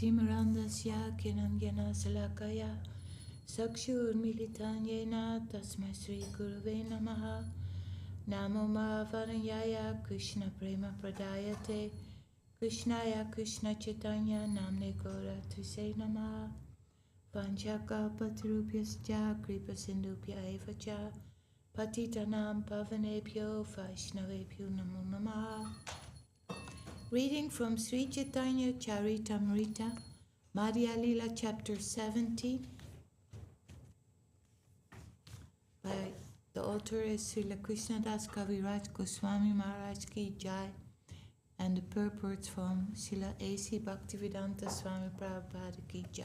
Timirandasya Kinanjana Salakaya Sakshurmilitan Yena Tasmai Sri Gurave Namaha Namo Mahavaranyaya Krishna Prema Pradayate Krishnaya Krishna Chaitanya Namne Gora Tuse Namaha Panchakalpatarubhyascha Kripa Sindhubhya Evacha Patitanam Pavanebhyo Vaishnavebhyo Namo Namaha. Reading from Sri Caitanya-caritāmṛta, Madhya-līlā, chapter 70. By the author is Śrīla Kṛṣṇadāsa Kavirāja Gosvāmī Mahārāj ki Jai, and the purport from Śrīla A.C. Bhaktivinoda Swami Prabhupada ki Jai.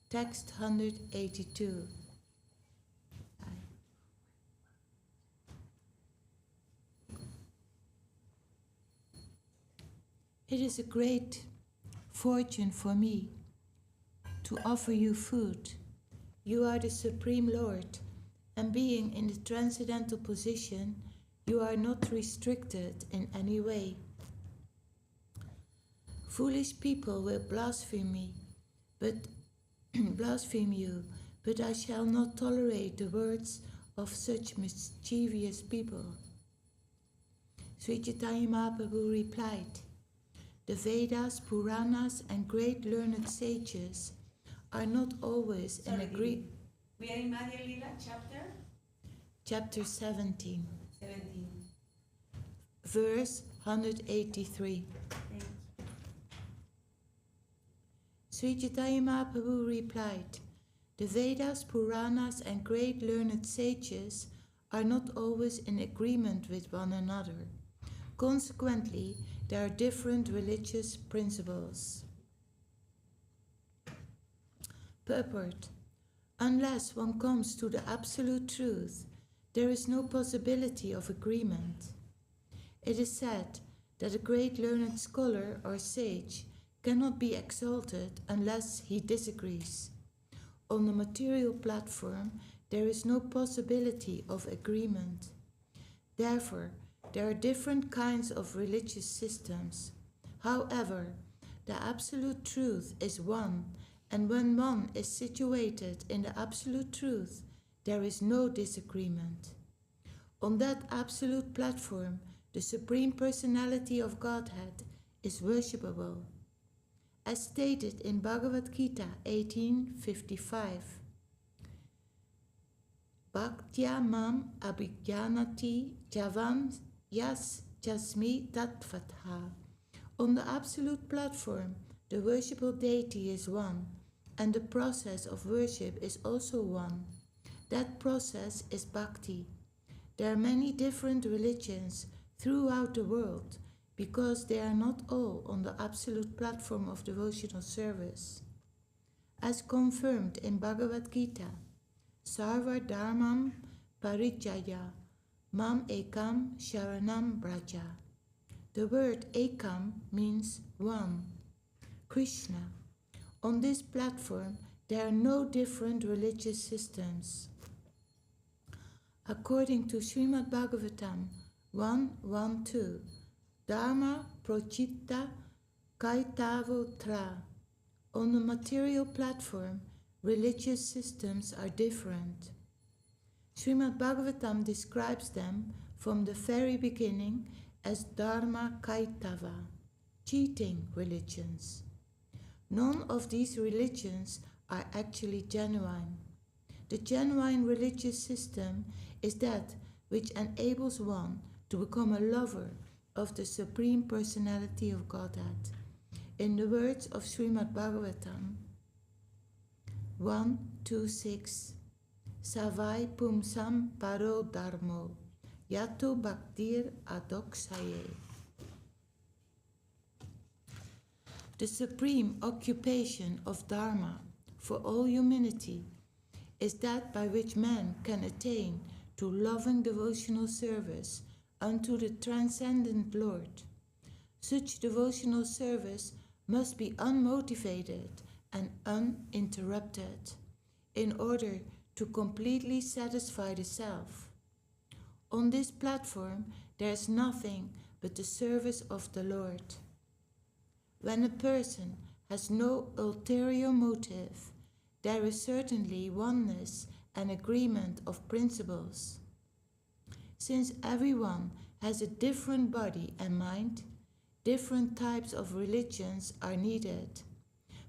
Text 182. It is a great fortune for me to offer you food. You are the Supreme Lord, and being in the transcendental position, you are not restricted in any way. Foolish people will blaspheme me, but blaspheme you, but I shall not tolerate the words of such mischievous people. Sri Chaitanya Mahaprabhu replied, the Vedas, Puranas, and great learned sages are not always in agreement. We are in Madhya-līlā chapter? Chapter 17. Verse 183. Sri Chaitanya Mahaprabhu replied, the Vedas, Puranas, and great learned sages are not always in agreement with one another. Consequently, there are different religious principles. Purport. Unless one comes to the absolute truth, there is no possibility of agreement. It is said that a great learned scholar or sage cannot be exalted unless he disagrees. On the material platform, there is no possibility of agreement. Therefore, there are different kinds of religious systems. However, the absolute truth is one, and when one is situated in the absolute truth, there is no disagreement. On that absolute platform, the Supreme Personality of Godhead is worshipable. As stated in Bhagavad Gita 18:55, Bhaktya mam abhijnanati javan yas jasmi tattvatha. On the absolute platform, the worshipable deity is one, and the process of worship is also one. That process is bhakti. There are many different religions throughout the world because they are not all on the absolute platform of devotional service. As confirmed in Bhagavad Gita, Sarva Dharmam Parijaya Mam Ekam Sharanam Braja. The word Ekam means one, Krishna. On this platform, there are no different religious systems. According to Śrīmad Bhagavatam 1:1-2, Dharma Prochitta Kaitavotra. On the material platform, religious systems are different. Śrīmad Bhagavatam describes them from the very beginning as Dharma Kaitava, cheating religions. None of these religions are actually genuine. The genuine religious system is that which enables one to become a lover of the Supreme Personality of Godhead. In the words of Śrīmad Bhagavatam 1:2-6, Savai pumsam paro dharmo, yato bhaktir adoksaye. The supreme occupation of Dharma for all humanity is that by which man can attain to loving devotional service unto the transcendent Lord. Such devotional service must be unmotivated and uninterrupted in order to completely satisfy the self. On this platform, there is nothing but the service of the Lord. When a person has no ulterior motive, there is certainly oneness and agreement of principles. Since everyone has a different body and mind, different types of religions are needed.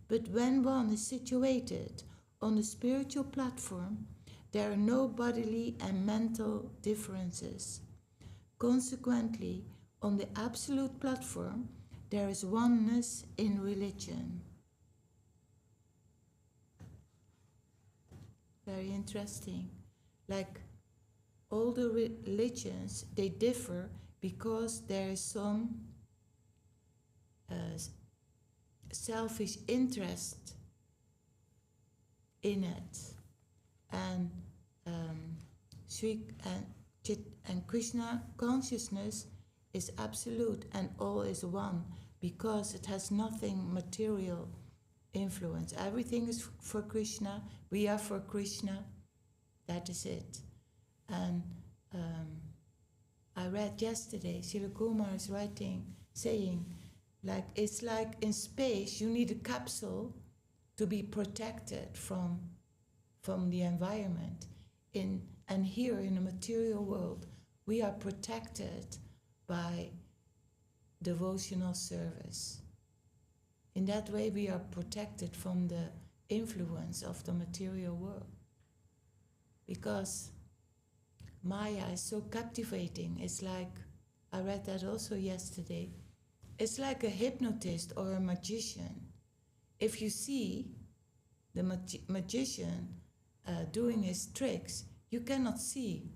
But when one is situated on the spiritual platform, there are no bodily and mental differences. Consequently, on the absolute platform, there is oneness in religion. Very interesting. Like all the religions, they differ because there is some selfish interest in it. And Krishna consciousness is absolute and all is one because it has nothing material influence. Everything is for Krishna, we are for Krishna, that is it. And I read yesterday, Srila Kumar is saying, like it's like in space you need a capsule to be protected from the environment. And here in the material world, we are protected by devotional service. In that way, we are protected from the influence of the material world. Because Maya is so captivating. It's like, I read that also yesterday, it's like a hypnotist or a magician. If you see the magician doing his tricks, you cannot see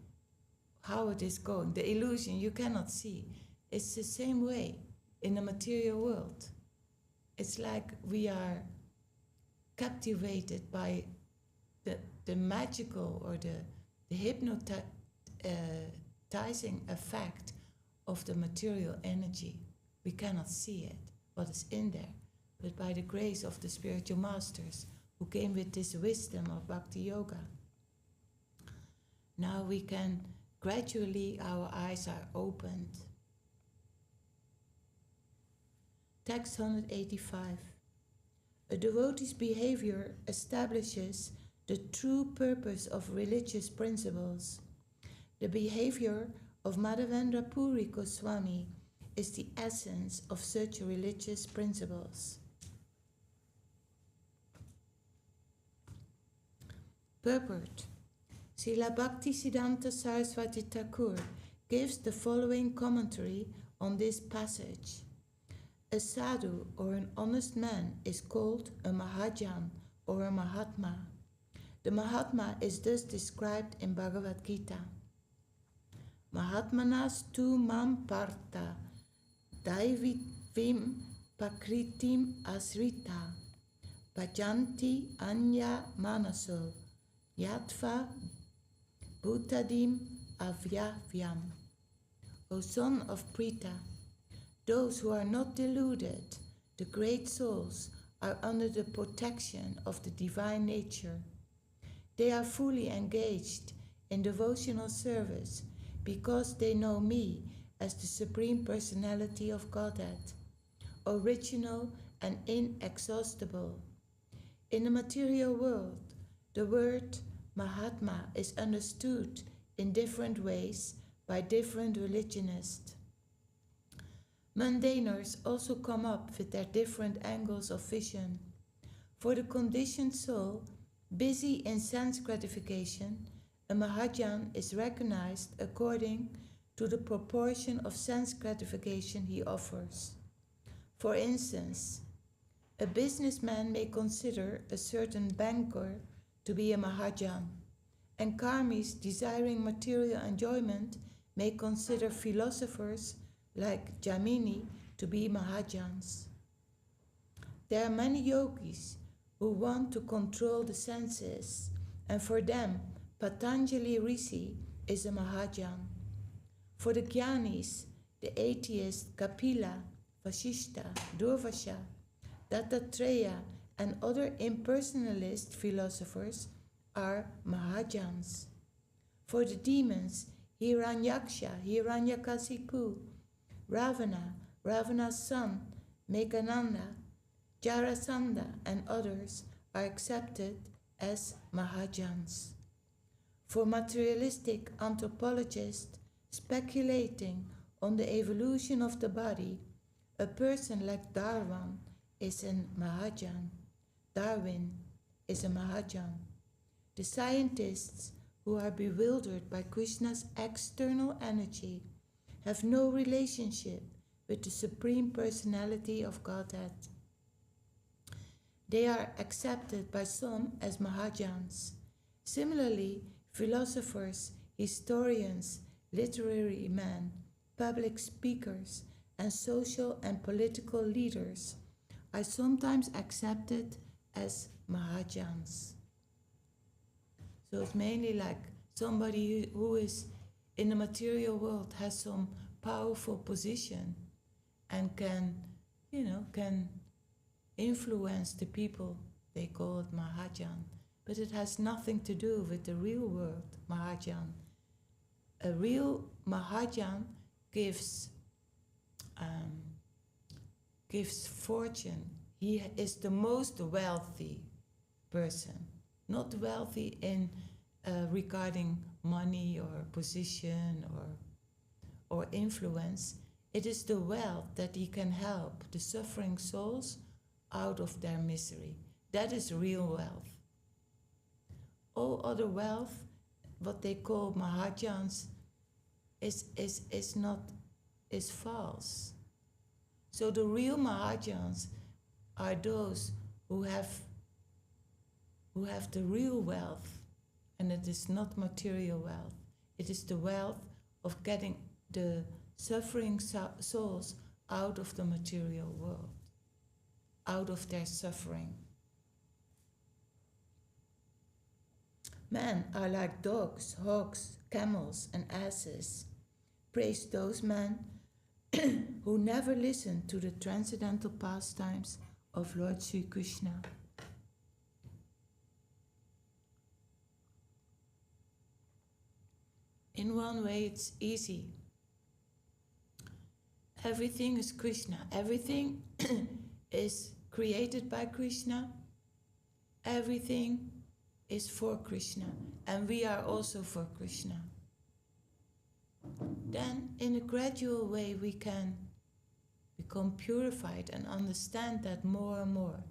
how it is going. The illusion you cannot see. It's the same way in the material world. It's like we are captivated by the magical or the hypnotizing effect of the material energy. We cannot see it, what is in there, but by the grace of the spiritual masters who came with this wisdom of Bhakti Yoga, now we can gradually, our eyes are opened. Text 185. A devotee's behavior establishes the true purpose of religious principles. The behavior of Madhavendra Puri Goswāmī is the essence of such religious principles. Purport. Srila Bhaktisiddhanta Saraswati Ṭhākura gives the following commentary on this passage. A sadhu or an honest man is called a Mahajan or a Mahatma. The Mahatma is thus described in Bhagavad Gita. Mahatmanas tu mam partha daivivim pakritim asrita bhajanti anya manaso yatva bhutadim avyavyam. O son of Prita, those who are not deluded, the great souls, are under the protection of the divine nature. They are fully engaged in devotional service because they know me as the Supreme Personality of Godhead, original and inexhaustible. In the material world, the word Mahatma is understood in different ways by different religionists. Mundaners also come up with their different angles of vision. For the conditioned soul, busy in sense gratification, a Mahajan is recognized according to the proportion of sense gratification he offers. For instance, a businessman may consider a certain banker to be a Mahajan, and karmis desiring material enjoyment may consider philosophers like Jamini to be Mahajans. There are many yogis who want to control the senses, and for them, Patanjali Rishi is a Mahajan. For the Jnanis, the atheists Kapila, Vasishta, Durvasha, Dattatreya, and other impersonalist philosophers are Mahajans. For the demons, Hiranyaksha, Hiranyakasipu, Ravana, Ravana's son, Meghananda, Jarasandha and others are accepted as Mahājans. For materialistic anthropologists speculating on the evolution of the body, a person like Darwin is a Mahājan. Darwin is a Mahājan. The scientists who are bewildered by Krishna's external energy have no relationship with the Supreme Personality of Godhead. They are accepted by some as Mahājans. Similarly, philosophers, historians, literary men, public speakers, and social and political leaders are sometimes accepted as Mahājans. So it's mainly like somebody who is in the material world, has some powerful position and can influence the people. They call it Mahājan. But it has nothing to do with the real world, Mahājan. A real Mahājan gives fortune. He is the most wealthy person. Not wealthy in regarding money or position or influence. It is the wealth that he can help the suffering souls out of their misery. That is real wealth. All other wealth, what they call Mahājans, is false. So the real Mahājans are those who have the real wealth, and it is not material wealth. It is the wealth of getting the suffering souls out of the material world, out of their suffering. Men are like dogs, hogs, camels, and asses. Praise those men who never listen to the transcendental pastimes of Lord Sri Krishna. In one way, it's easy. Everything is Krishna. Everything is created by Krishna. Everything is for Krishna. And we are also for Krishna. Then, in a gradual way, we can become purified and understand that more and more.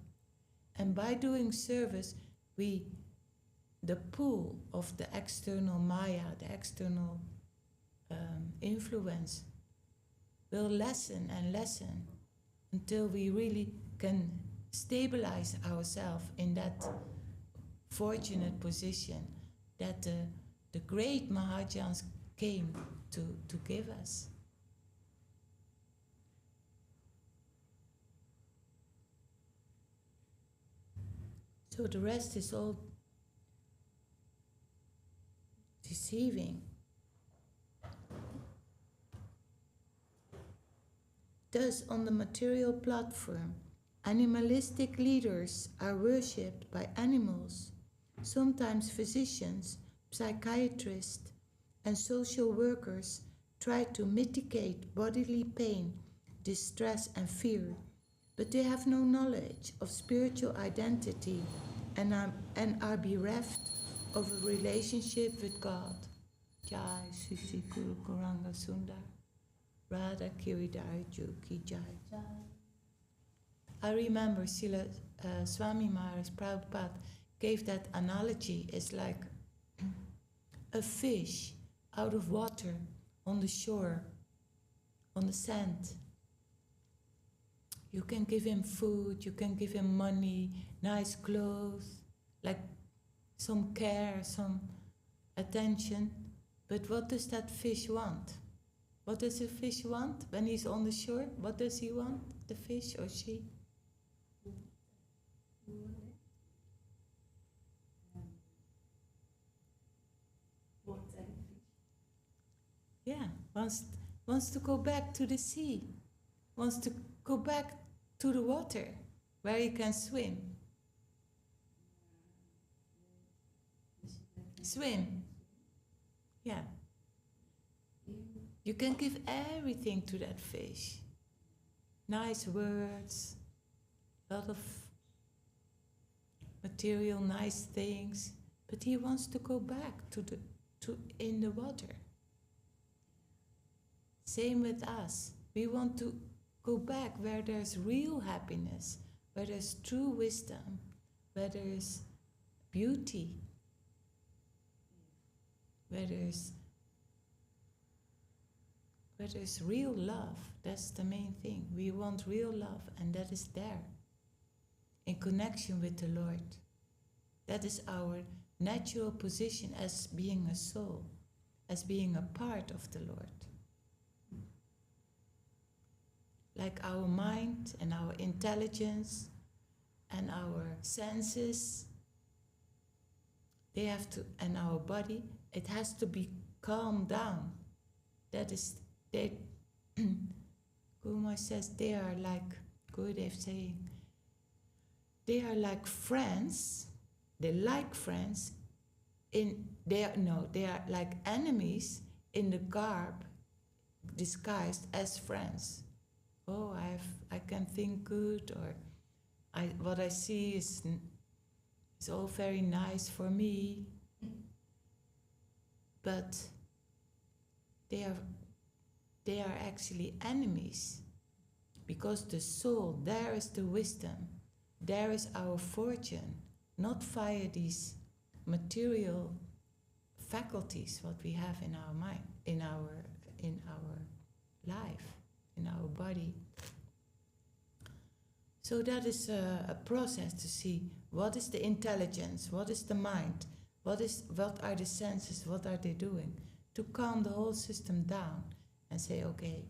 And by doing service, the pull of the external Maya, the external influence, will lessen and lessen until we really can stabilize ourselves in that fortunate position that the great Mahājans came to give us. So the rest is all deceiving. Thus, on the material platform, animalistic leaders are worshipped by animals. Sometimes physicians, psychiatrists, and social workers try to mitigate bodily pain, distress, and fear, but they have no knowledge of spiritual identity and are bereft of a relationship with God. Jai Sisi Guru Gauranga Sundar Radha Kavirāja Ki Jai. I remember Srila Swami Mahārāj Prabhupada gave that analogy. It's like a fish out of water on the shore, on the sand. You can give him food, you can give him money, nice clothes, like some care, some attention. But what does that fish want? What does the fish want when he's on the shore? What does he want, the fish or she? Yeah, wants to go back to the sea, wants to go back to the water where he can swim. Swim. Yeah. You can give everything to that fish. Nice words, a lot of material, nice things, but he wants to go back to in the water. Same with us. We want to go back where there's real happiness, where there's true wisdom, where there's beauty, where there's real love. That's the main thing. We want real love, and that is there, in connection with the Lord. That is our natural position as being a soul, as being a part of the Lord. Like our mind and our intelligence and our senses, they have to, and our body, it has to be calmed down. That is, Guru says they are like, Gurudev saying, they are like friends. They like friends. They are like enemies in the garb, disguised as friends. Oh, I can think good, or what I see is all very nice for me. But they are actually enemies, because the soul, there is the wisdom, there is our fortune, not via these material faculties what we have in our mind, in our life, in our body. So that is a process to see what is the intelligence, what is the mind, what are the senses, what are they doing, to calm the whole system down and say, okay,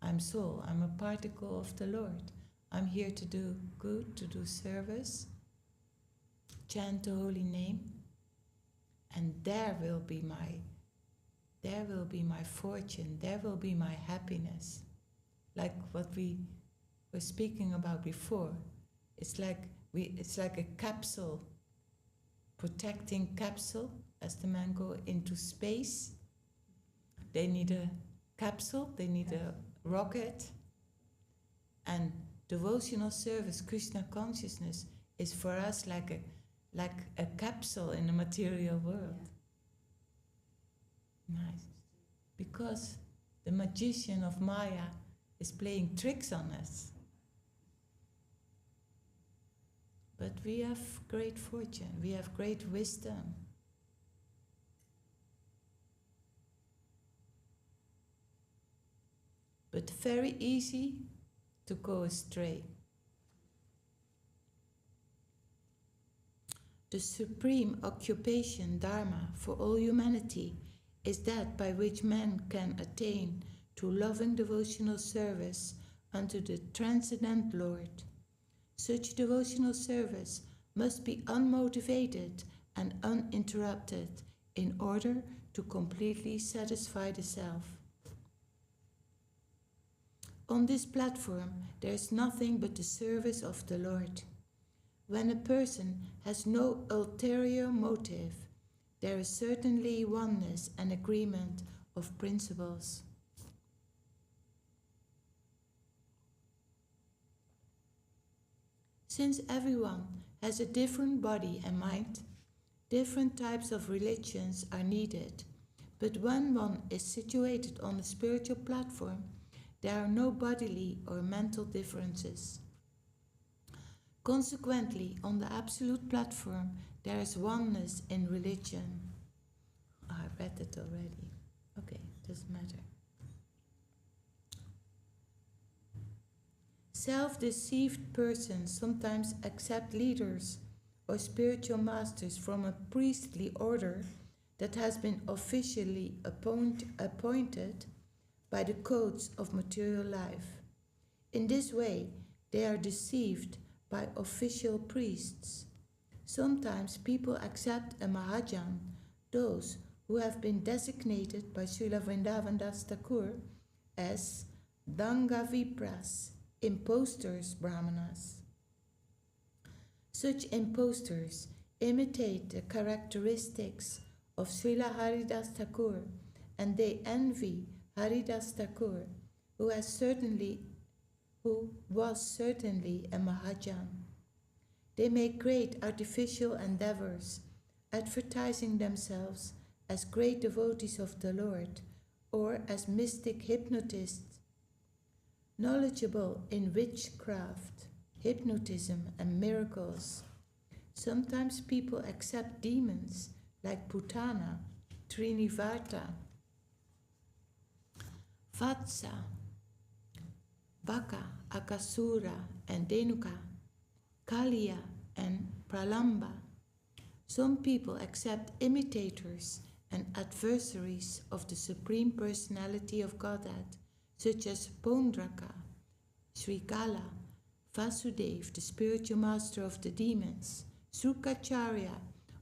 I'm soul, I'm a particle of the Lord. I'm here to do good, to do service, chant the holy name, and there will be my fortune, there will be my happiness. Like what we were speaking about before. It's like a capsule, protecting capsule, as the men go into space. They need a capsule, they need a rocket, and devotional service, Krishna consciousness, is for us like a capsule in the material world. Nice. Because the magician of Maya is playing tricks on us. But we have great fortune, we have great wisdom. But very easy to go astray. The supreme occupation, Dharma, for all humanity is that by which man can attain to loving devotional service unto the transcendent Lord. Such devotional service must be unmotivated and uninterrupted in order to completely satisfy the self. On this platform, there is nothing but the service of the Lord. When a person has no ulterior motive, there is certainly oneness and agreement of principles. Since everyone has a different body and mind, different types of religions are needed, but when one is situated on a spiritual platform, there are no bodily or mental differences. Consequently, on the absolute platform, there is oneness in religion. Oh, I read it already. Okay, doesn't matter. Self-deceived persons sometimes accept leaders or spiritual masters from a priestly order that has been officially appointed by the codes of material life. In this way, they are deceived by official priests. Sometimes people accept a Mahajan, those who have been designated by Srila Vṛndāvana Ṭhākura as Dangavipras, impostors Brahmanas. Such impostors imitate the characteristics of Srila Haridas Thakur, and they envy Haridas Thakur, who who was certainly a Mahajan. They make great artificial endeavors, advertising themselves as great devotees of the Lord or as mystic hypnotists, knowledgeable in witchcraft, hypnotism, and miracles. Sometimes people accept demons like Putana, Trinivarta, Vatsa, Baka, Akasura, and Denuka, Kaliya, and Pralamba. Some people accept imitators and adversaries of the Supreme Personality of Godhead, such as Pondraka, Śrīla, Vasudeva, the spiritual master of the demons, Sukacharya,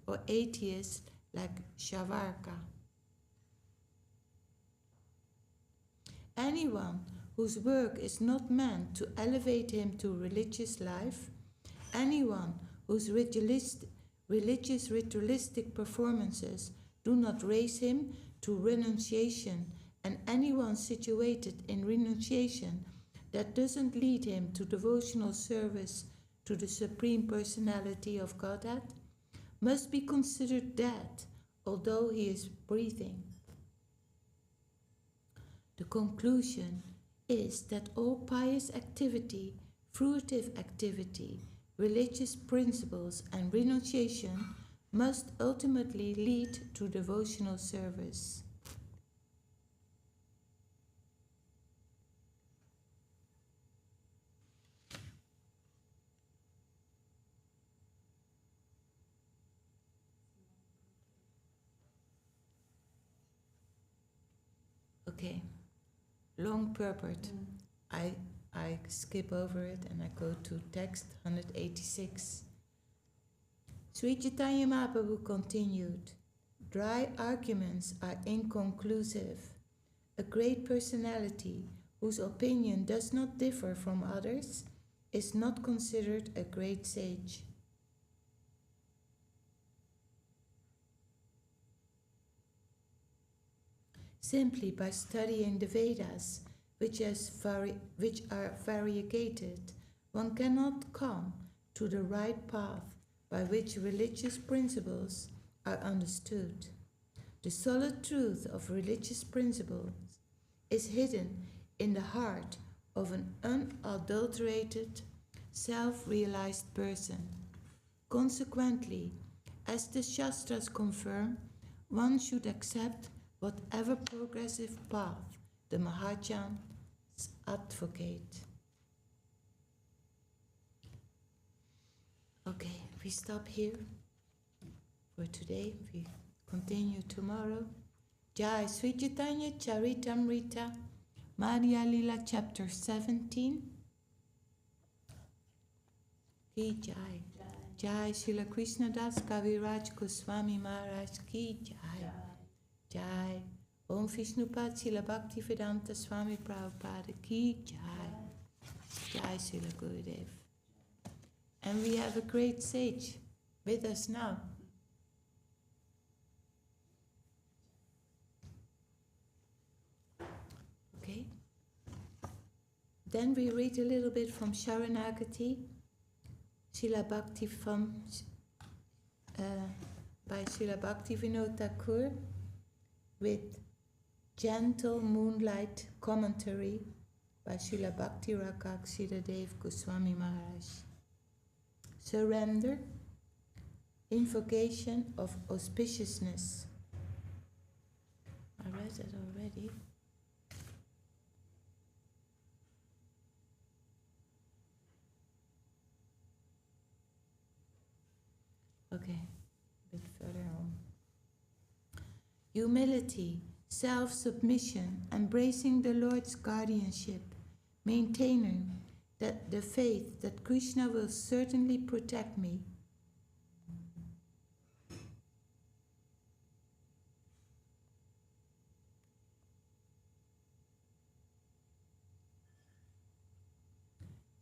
or atheists like Shavarka. Anyone whose work is not meant to elevate him to religious life, anyone whose religious ritualistic performances do not raise him to renunciation, and anyone situated in renunciation that doesn't lead him to devotional service to the Supreme Personality of Godhead, must be considered dead, although he is breathing. The conclusion is that all pious activity, fruitive activity, religious principles, and renunciation must ultimately lead to devotional service. Okay, long purport. I skip over it and I go to text 186. Sri Chaitanya Mahaprabhu continued, dry arguments are inconclusive. A great personality whose opinion does not differ from others is not considered a great sage. Simply by studying the Vedas, which are variegated, one cannot come to the right path by which religious principles are understood. The solid truth of religious principles is hidden in the heart of an unadulterated, self-realized person. Consequently, as the Shastras confirm, one should accept whatever progressive path the Mahājans advocate. Okay, we stop here for today. We continue tomorrow. Jai Sri Caitanya-caritāmṛta, Madhya-līlā, chapter 17. Ki Jai. Jai Srila Kṛṣṇadāsa, Kavirāja, Gosvāmī Mahārāj ki Jai. Jai. Om Viṣṇupād, Srila Bhaktivinoda Swami Prabhupada ki Jai. Jai Srila Gurudev. And we have a great sage with us now. Okay. Then we read a little bit from Śaraṇāgati, Srila Bhakti by Srila Bhaktivinoda Ṭhākura, with gentle moonlight commentary by Srila Bhakti Rakṣak Srila Dev-Goswāmī Mahārāj. Surrender, invocation of auspiciousness. I read that already. Okay, a bit further on. Humility, self-submission, embracing the Lord's guardianship, maintaining that the faith that Krishna will certainly protect me.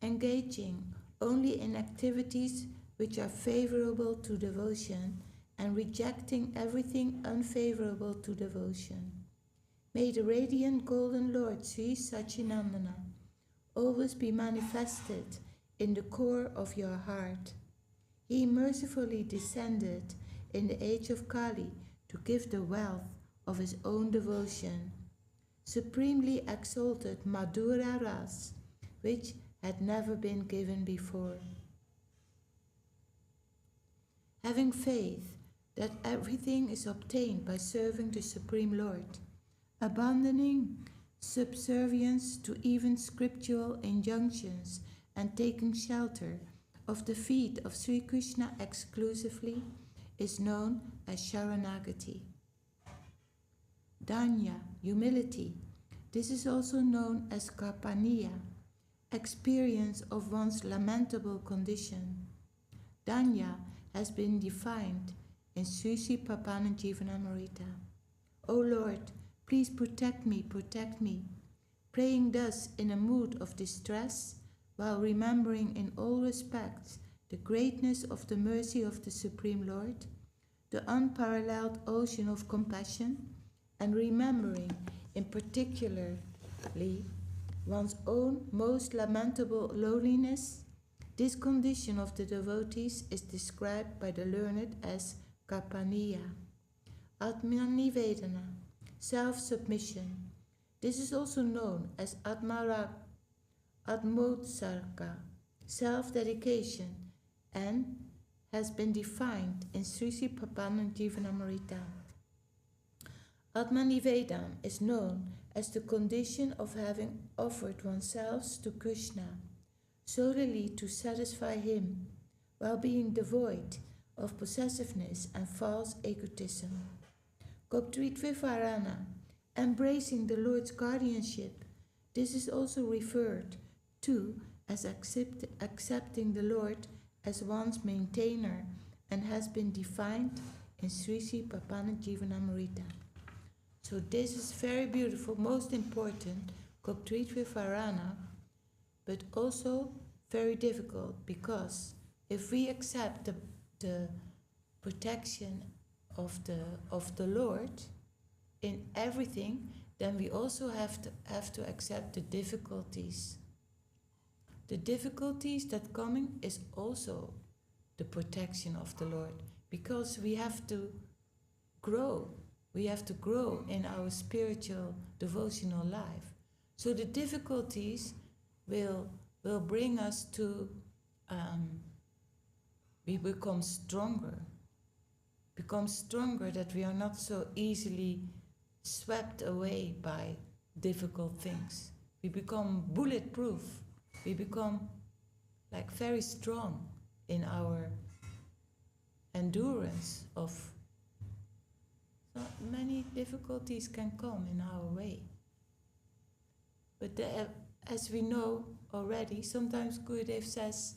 Engaging only in activities which are favorable to devotion and rejecting everything unfavorable to devotion. May the radiant golden Lord Sri Sachi always be manifested in the core of your heart. He mercifully descended in the age of Kali to give the wealth of his own devotion, supremely exalted Madhura Ras, which had never been given before. Having faith that everything is obtained by serving the Supreme Lord, abandoning subservience to even scriptural injunctions and taking shelter of the feet of Sri Krishna exclusively, is known as Śaraṇāgati. Danya, humility. This is also known as Karpaniya, experience of one's lamentable condition. Danya has been defined in Śrīdhar. O Lord, please protect me, praying thus in a mood of distress, while remembering in all respects the greatness of the mercy of the Supreme Lord, the unparalleled ocean of compassion, and remembering in particularly one's own most lamentable loneliness. This condition of the devotees is described by the learned as Karpaniya. Atmanivedana, self-submission. This is also known as Atmotsarga, self-dedication, and has been defined in Sri Papanajivana-mrita. Atmanivedana is known as the condition of having offered oneself to Krishna solely to satisfy him, while being devoid of possessiveness and false egotism. Goptritvivarana, embracing the Lord's guardianship. This is also referred to as accepting the Lord as one's maintainer and has been defined in Sri Papanajivana-mrita. So this is very beautiful, most important, Goptritvivarana, but also very difficult, because if we accept the protection of the Lord in everything, then we also have to accept the difficulties. The difficulties that coming is also the protection of the Lord, because we have to grow. We have to grow in our spiritual devotional life. So the difficulties will bring us to we become stronger that we are not so easily swept away by difficult things. We become bulletproof. We become like very strong in our endurance of so many difficulties can come in our way. But as we know already, sometimes Gurudev says,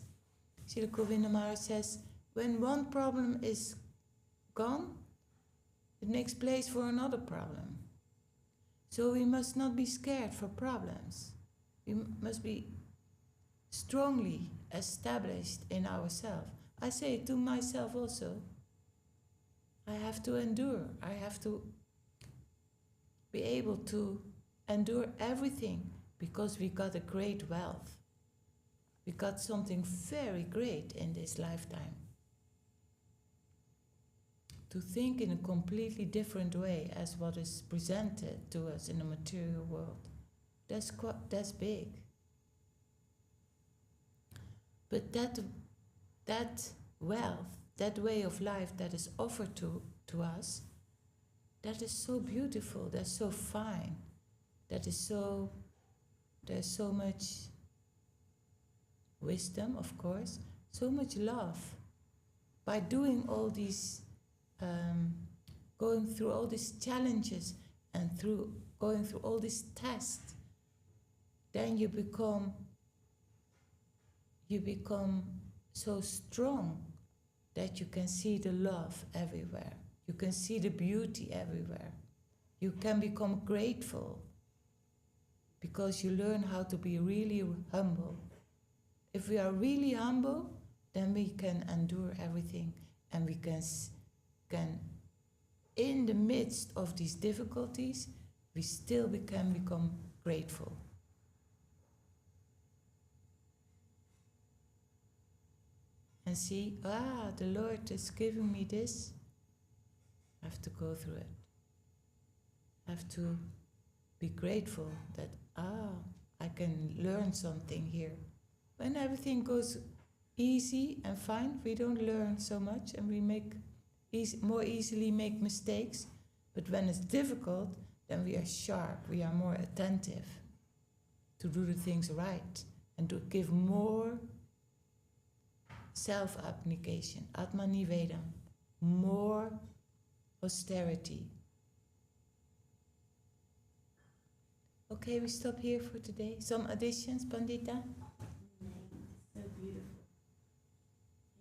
Srila Govinda Maharaj says, when one problem is gone, it makes place for another problem. So we must not be scared for problems. We must be strongly established in ourselves. I say it to myself also. I have to endure. I have to be able to endure everything, because we got a great wealth. We got something very great in this lifetime. To think in a completely different way as what is presented to us in the material world, that's big. But that wealth, that way of life that is offered to us, that is so beautiful, that's so fine, there's so much wisdom, of course, so much love. By doing all these, going through all these challenges and going through all these tests, then you become so strong that you can see the love everywhere. You can see the beauty everywhere. You can become grateful because you learn how to be really humble. If we are really humble, then we can endure everything, and we can in the midst of these difficulties, we still can become grateful. and see, the Lord is giving me this. I have to go through it. I have to be grateful that, I can learn something here. When everything goes easy and fine, we don't learn so much and we more easily make mistakes. But when it's difficult, then we are sharp, we are more attentive to do the things right and to give more self-abnegation, atma-nivedam, more austerity. Okay, we stop here for today. Some additions, Pandita? So beautiful.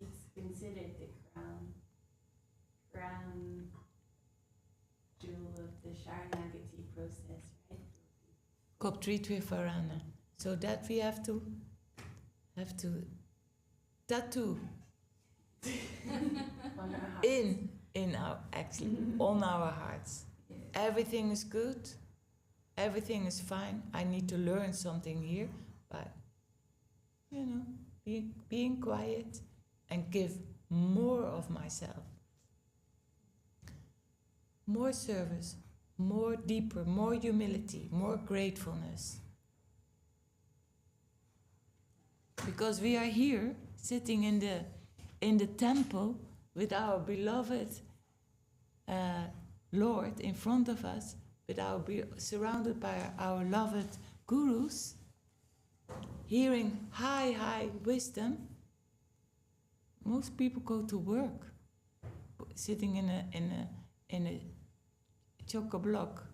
It's considered the crown jewel of the Śaraṇāgati process, right? Vṛndāvana. So that we have to tattoo On our hearts. in our on our hearts. Yes. Everything is good. Everything is fine. I need to learn something here, but being quiet and give more of myself. More service, more deeper, more humility, more gratefulness. Because we are here, sitting in the temple with our beloved Lord in front of us, surrounded by our loved gurus, hearing high wisdom. Most people go to work, sitting in a chock-a-block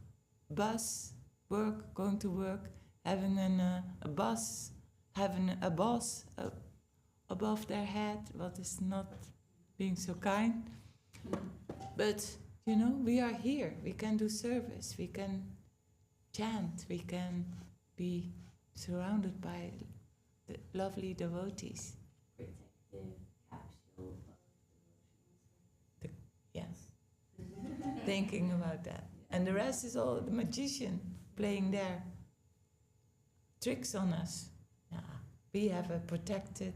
bus, going to work, having a bus, having a boss above their head, what is not being so kind. But we are here, we can do service, we can chant, we can be surrounded by the lovely devotees. Protective capsule of devotional Yes, thinking about that. And the rest is all the magician playing their tricks on us. We have a protected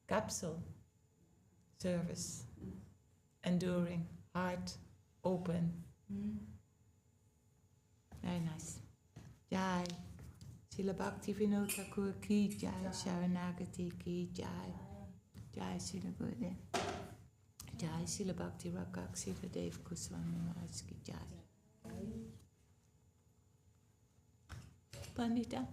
capsule service, enduring, heart open. Very nice. Jai. Srila Bhaktivinoda Ṭhākura ki jai, Śaraṇāgati ki jai. Jai Srila Gurudev. Jai Srila Bhakti Rakṣak Srila Dev-Goswāmī Mahārāj ki jai. Pandita.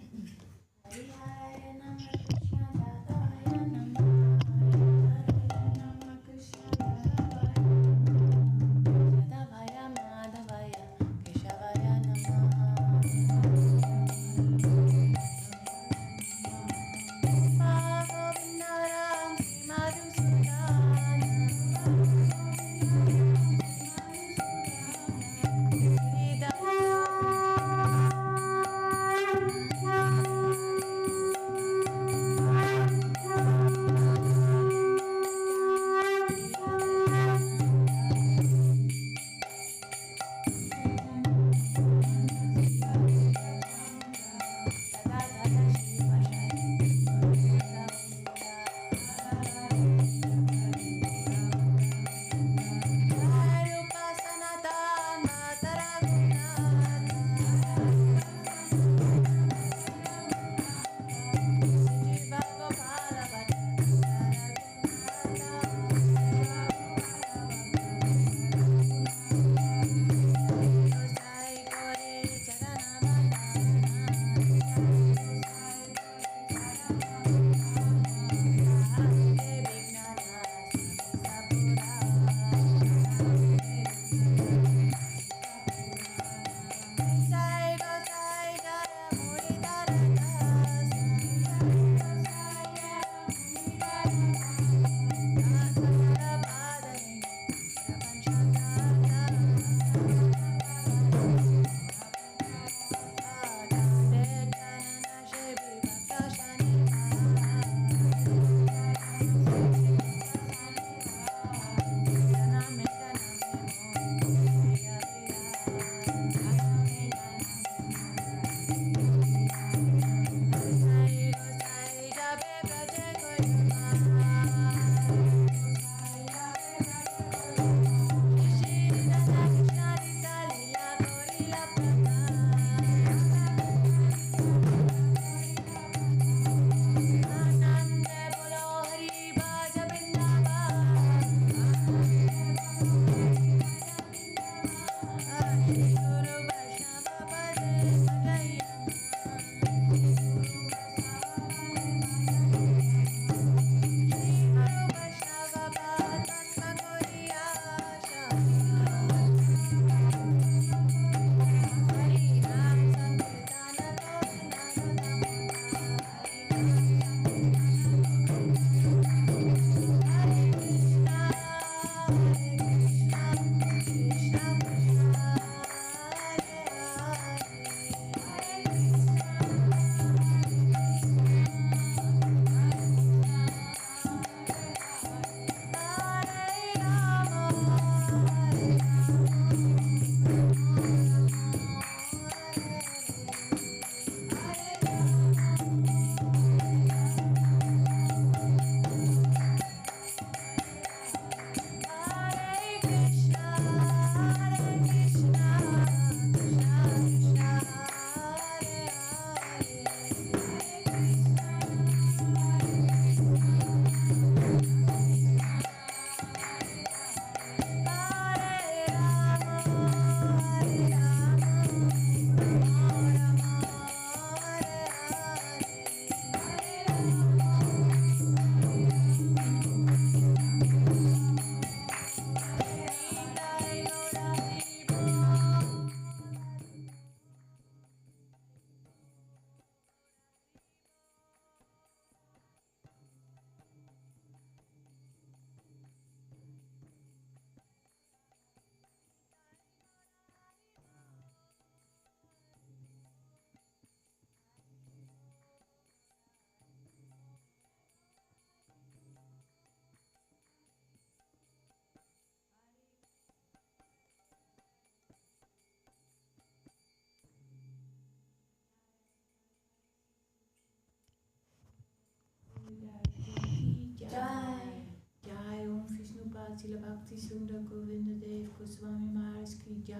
Srila Bhakti Sundar Govinda Dev Gosvāmī Mahārāj ki jai.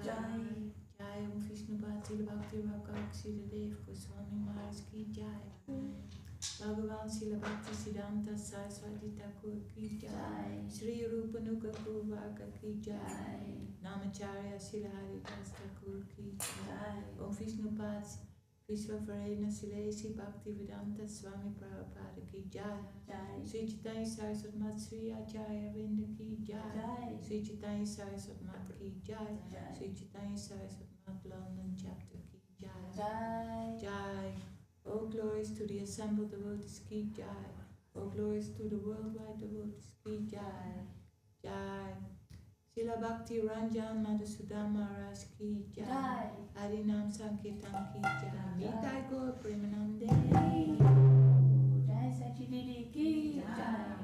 Jai Om Viṣṇupād Srila Bhakti Rakṣak Srila Dev Gosvāmī Mahārāj ki jai. Bhagavan Srila Bhakti Siddhanta Saraswati Ṭhākura ki jai. Shri Rupa Nuga Gurvaka ki jai. Namacharya Srila Haridas Ṭhākura ki jai. Om Viṣṇupād Vishvavarena Silesi Bhaktivedanta Swami Prabhupada ki jai. Sri Chaitanya Saraswati Mat Sri Acharya Vrinda ki jai. Sri Chaitanya Saraswati Mat ki jai. Sri Chaitanya Saraswati Mat London chapter ki jai. Jai. All glories to the assembled devotees ki jai. All glories to the worldwide devotees ki jai. Jai. Srila Bhakti Ranjan Madhusudhan Mahārāj ki jai. Harinam Sankirtan ki jai. Nitai Gaur Premanande. Jai Sachi Didi ki jai.